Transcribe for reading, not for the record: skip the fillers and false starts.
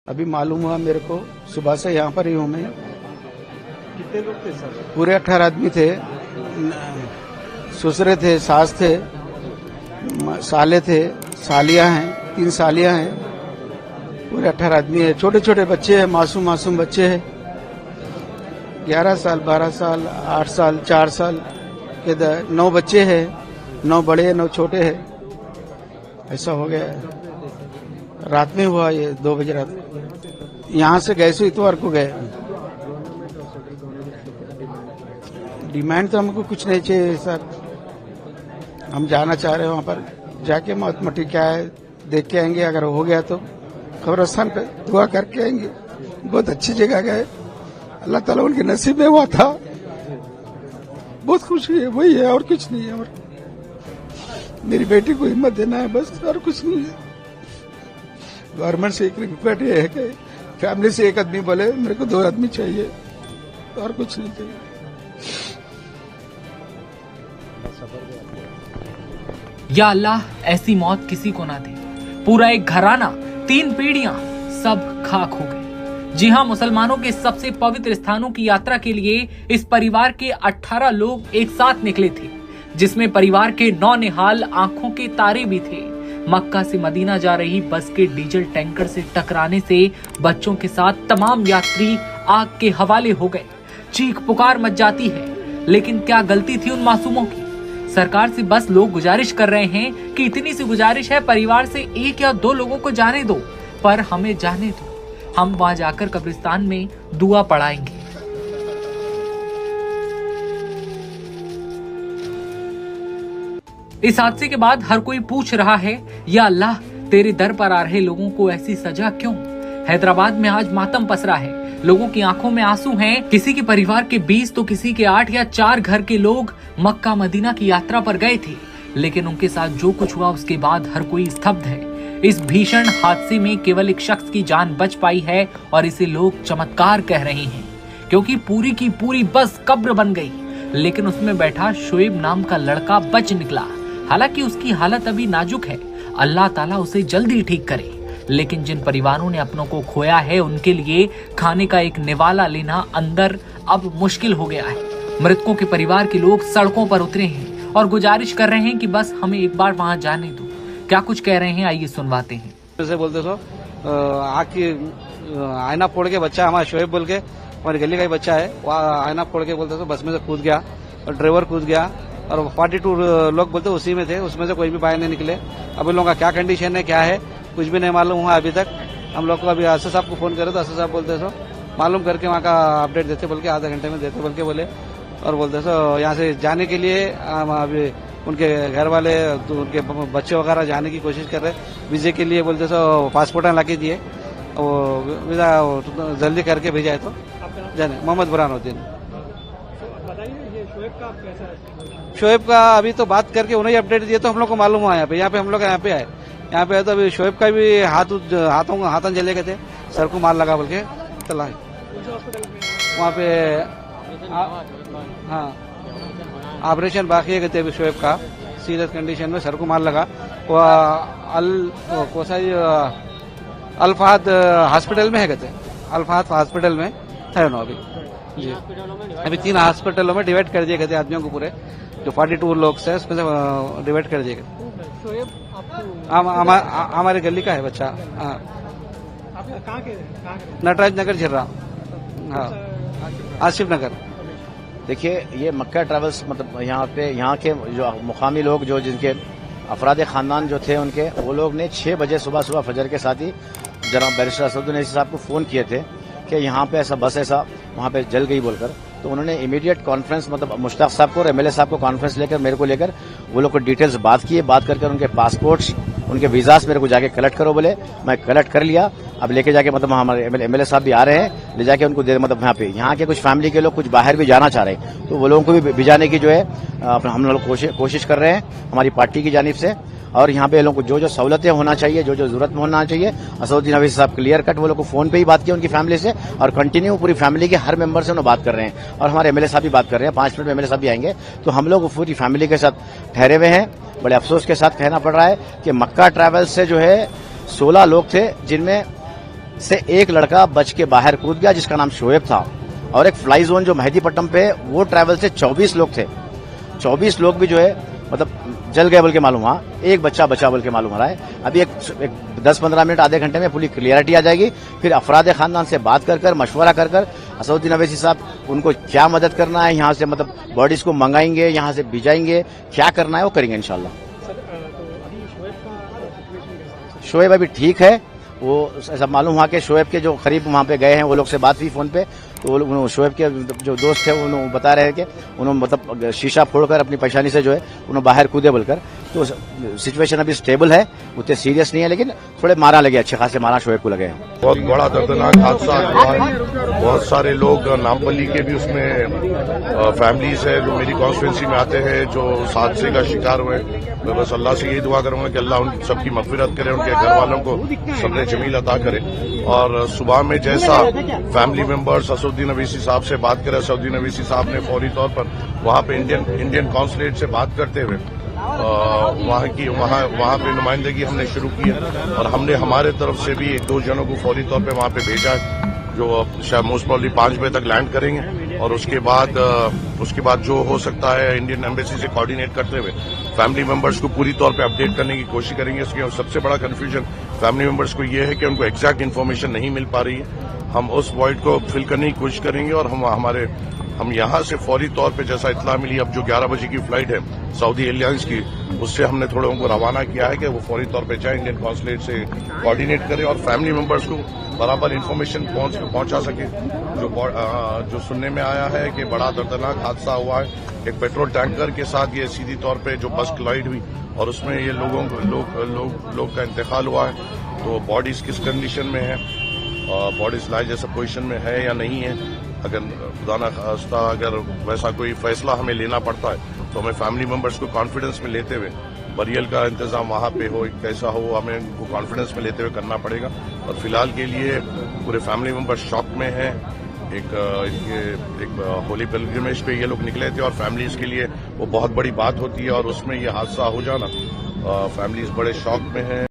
अभी मालूम हुआ मेरे को, सुबह से यहाँ पर ही हूँ मैं। कितने लोग थे सर? पूरे 18 आदमी थे। ससुरे थे, सास थे, साले थे, सालियाँ हैं, 3 सालियाँ हैं। पूरे 18 आदमी है। छोटे छोटे बच्चे हैं, मासूम मासूम बच्चे हैं। 11 साल, 12 साल, 8 साल, 4 साल के 9 बच्चे हैं। 9 बड़े हैं, 9 छोटे हैं। ऐसा हो गया है। रात में हुआ ये 2 बजे रात। यहाँ से गए सो इतवार को गए। डिमांड तो हमको कुछ नहीं चाहिए सर। हम जाना चाह रहे हैं वहाँ पर, जाके मौत मटी क्या है देख के आएंगे। अगर हो गया तो कब्रिस्तान पे दुआ करके आएंगे। बहुत अच्छी जगह गए, अल्लाह ताला उनके नसीब में हुआ था। बहुत खुशी है, वही है और कुछ नहीं है। और मेरी बेटी को हिम्मत देना है बस, और कुछ नहीं है। गवर्नमेंट से एक रिक्वेस्ट है कि फैमिली से एक आदमी बोले मेरे को 2 आदमी चाहिए, और कुछ नहीं चाहिए। या अल्लाह, ऐसी मौत किसी को ना दे। पूरा एक घराना, 3 पीढ़ियां सब खाक हो गए। जी हां, मुसलमानों के सबसे पवित्र स्थानों की यात्रा के लिए इस परिवार के 18 लोग एक साथ निकले थे, जिसमें परिवार के 9 निहाल आंखों के तारे भी थे। मक्का से मदीना जा रही बस के डीजल टैंकर से टकराने से बच्चों के साथ तमाम यात्री आग के हवाले हो गए। चीख पुकार मच जाती है, लेकिन क्या गलती थी उन मासूमों की? सरकार से बस लोग गुजारिश कर रहे हैं कि इतनी सी गुजारिश है, परिवार से 1 या 2 लोगों को जाने दो, पर हमें जाने दो। हम वहां जाकर कब्रिस्तान में दुआ पढ़ाएंगे। इस हादसे के बाद हर कोई पूछ रहा है, या अल्लाह, तेरे दर पर आ रहे लोगों को ऐसी सजा क्यों? हैदराबाद में आज मातम पसरा है। लोगों की आंखों में आंसू हैं। किसी के परिवार के 20 तो किसी के 8 या 4 घर के लोग मक्का मदीना की यात्रा पर गए थे, लेकिन उनके साथ जो कुछ हुआ उसके बाद हर कोई स्तब्ध है। इस भीषण हादसे में केवल एक शख्स की जान बच पाई है, और इसे लोग चमत्कार कह रहे हैं, क्योंकि पूरी की पूरी बस कब्र बन गई, लेकिन उसमें बैठा शोएब नाम का लड़का बच निकला। हालांकि उसकी हालत अभी नाजुक है, अल्लाह ताला उसे जल्दी ठीक करे। लेकिन जिन परिवारों ने अपनों को खोया है, उनके लिए खाने का एक निवाला लेना अंदर अब मुश्किल हो गया है। मृतकों के परिवार के लोग सड़कों पर उतरे हैं और गुजारिश कर रहे हैं कि बस हमें एक बार वहां जाने दो। क्या कुछ कह रहे हैं, आइए सुनवाते हैं। जैसे बोलते सो आग की आईना फोड़ के बच्चा, हमारा शोएब बोल के हमारी गली का ही बच्चा है, वो आईना फोड़ के बोलते बस में से कूद गया और ड्राइवर कूद गया, और 42 लोग बोलते उसी में थे, उसमें से कोई भी बाहर नहीं निकले। अब इन लोगों का क्या कंडीशन है, क्या है, कुछ भी नहीं मालूम हुआ अभी तक। हम लोग को अभी असद साहब को फोन करे तो असद साहब बोलते सो मालूम करके वहाँ का अपडेट देते बोल के, आधा घंटे में देते बोल के बोले, और बोलते सो यहाँ से जाने के लिए अभी उनके घर वाले उनके बच्चे वगैरह जाने की कोशिश कर रहे, वीजे के लिए बोलते सो पासपोर्ट ला के दिए, वो वीजा जल्दी करके भेजा है तो जाने। मोहम्मद बुरहानुद्दीन। शोएब का अभी तो बात करके उन्हें अपडेट दिए तो हम लोग को मालूम हुआ। यहाँ पे हम लोग यहाँ पे आए, यहाँ पे तो अभी शोएब का भी हाथों जले गए थे, सर को मार लगा बोल के चला वहाँ पे। हाँ, ऑपरेशन बाकी है कहते अभी शोएब का, सीरियस कंडीशन में, सर को मार लगा। वो अल्फाद हॉस्पिटल में है कहते, अल्फाद हॉस्पिटल में है ना अभी जी। अभी 3 हॉस्पिटलों में डिवाइड कर दिए गए थे आदमियों को, पूरे जो 42 लोग से उसमें से डिवाइड कर दिए गए। हमारे गली का है बच्चा। हाँ, नटराज नगर झिर्रा। हाँ, आसिफ नगर। देखिए, ये मक्का ट्रैवल्स मतलब यहाँ के जो मुकामी लोग, जो जिनके अफराद खानदान जो थे उनके, वो लोग ने 6 बजे सुबह फजर के साथ ही जनाब बैरिस्टर असदुद्दीन साहब को फोन किए थे कि यहाँ पे ऐसा बस ऐसा वहाँ पे जल गई बोलकर। तो उन्होंने इमीडिएट कॉन्फ्रेंस मतलब मुश्ताक साहब को और एमएलए साहब को कॉन्फ्रेंस लेकर मेरे को लेकर वो लोग को डिटेल्स बात किए। बात करके उनके पासपोर्ट्स, उनके वीजास मेरे को जाके कलेक्ट करो बोले। मैं कलेक्ट कर लिया। अब लेके जाके मतलब हमारे एमएलए साहब भी आ रहे हैं, ले जाके उनको दे मतलब यहाँ के कुछ फैमिली के लोग कुछ बाहर भी जाना चाह रहे हैं, तो वो लोगों को भी भिजाने की जो है हम लोग कोशिश कर रहे हैं हमारी पार्टी की जानिब से। और यहाँ पे लोगों को जो जो सहूलतें होना चाहिए, जो जो जरूरत में होना चाहिए, असदुद्दीन अवीज़ साहब क्लियर कट वो लोग को फोन पे ही बात की उनकी फैमिली से, और कंटिन्यू पूरी फैमिली के हर मेंबर से उन्होंने बात कर रहे हैं। और हमारे एमएलए साहब भी बात कर रहे हैं, 5 मिनट में एमएलए साहब भी आएंगे। तो हम लोग पूरी फैमिली के साथ ठहरे हुए हैं। बड़े अफसोस के साथ कहना पड़ रहा है कि मक्का ट्रैवल्स से जो है 16 लोग थे, जिनमें से एक लड़का बच के बाहर कूद गया जिसका नाम शोएब था, और एक फ्लाई जोन जो मेहदीपट्टनम पे वो ट्रैवल से 24 लोग थे। 24 लोग भी जो है मतलब जल गए बोल के मालूम हुआ, एक बच्चा बचा बोल के मालूम हो रहा है। अभी एक 10-15 मिनट आधे घंटे में पूरी क्लियरिटी आ जाएगी। फिर अफराद खानदान से बात कर मशवरा कर असदुद्दीन अवैसी साहब उनको क्या मदद करना है, यहाँ से मतलब बॉडीज को मंगाएंगे, यहाँ से भिजाएंगे, क्या करना है वो करेंगे इंशाल्लाह। शोएब अभी ठीक है, वो ऐसा मालूम हुआ कि शोएब के जो करीब वहाँ पे गए हैं वो लोग से बात हुई फोन पे, तो शोएब के जो दोस्त थे उन्होंने बता रहे हैं कि उन्होंने मतलब शीशा फोड़कर अपनी परेशानी से जो है उन्होंने बाहर कूदे बोलकर। तो सिचुएशन अभी स्टेबल है, उतने सीरियस नहीं है, लेकिन थोड़े मारा लगे, अच्छे खासे मारा शोएब को लगे हैं। बहुत बड़ा दर्दनाक हादसा हुआ है। बहुत सारे लोग नामपल्ली के भी उसमें फैमिलीज है जो मेरी कॉन्स्टिट्यूंसी में आते हैं जो इस हादसे का शिकार हुए। मैं बस अल्लाह से यही दुआ करूंगा कि अल्लाह उन सबकी मगफिरत करे, उनके घर वालों को सब्र जमील अता करे। और सुबह में जैसा फैमिली मेंबर्स असदुद्दीन अवैसी साहब से बात करे, असदुद्दीन अवैसी साहब ने फौरी तौर पर वहां पे इंडियन कॉन्सुलेट से बात करते हुए वहाँ पे नुमाइंदगी हमने शुरू की है, और हमने हमारे तरफ से भी 1-2 जनों को फौरी तौर पे वहाँ पे भेजा है जो शायद मोस्ट प्रॉब्ली 5 बजे तक लैंड करेंगे। और उसके बाद जो हो सकता है इंडियन एम्बेसी से कोऑर्डिनेट करते हुए फैमिली मेंबर्स को पूरी तौर पे अपडेट करने की कोशिश करेंगे। इसके सबसे बड़ा कंफ्यूजन फैमिली मेंबर्स को ये है कि उनको एग्जैक्ट इन्फॉर्मेशन नहीं मिल पा रही है। हम उस वॉइड को फिल करने की कोशिश करेंगे, और हम यहाँ से फौरी तौर पे जैसा इत्तला मिली, अब जो 11 बजे की फ्लाइट है सऊदी एयरलाइंस की, उससे हमने थोड़ा उनको रवाना किया है कि वो फौरी तौर पे जाए, इंडियन कॉन्सुलेट से कोऑर्डिनेट करें और फैमिली मेंबर्स को बराबर इन्फॉर्मेशन पहुंचा सके। जो सुनने में आया है कि बड़ा दर्दनाक हादसा हुआ है, एक पेट्रोल टैंकर के साथ ये सीधी तौर पे जो बस क्लाइड हुई और उसमें ये लोग का इंतकाल हुआ है। तो बॉडीज किस कंडीशन में है, बॉडीज लाइफ जैसा पोजीशन में है या नहीं है, अगर खुदा ना खास्ता अगर वैसा कोई फैसला हमें लेना पड़ता है तो हमें फैमिली मेंबर्स को कॉन्फिडेंस में लेते हुए बरियल का इंतजाम वहाँ पे हो कैसा हो, हमें उनको कॉन्फिडेंस में लेते हुए करना पड़ेगा। और फिलहाल के लिए पूरे फैमिली मेंबर्स शॉक में हैं। एक होली पिलग्रिमेज पे ये लोग निकले थे और फैमिलीज के लिए वो बहुत बड़ी बात होती है, और उसमें ये हादसा हो जाना, फैमिलीज बड़े शॉक में हैं।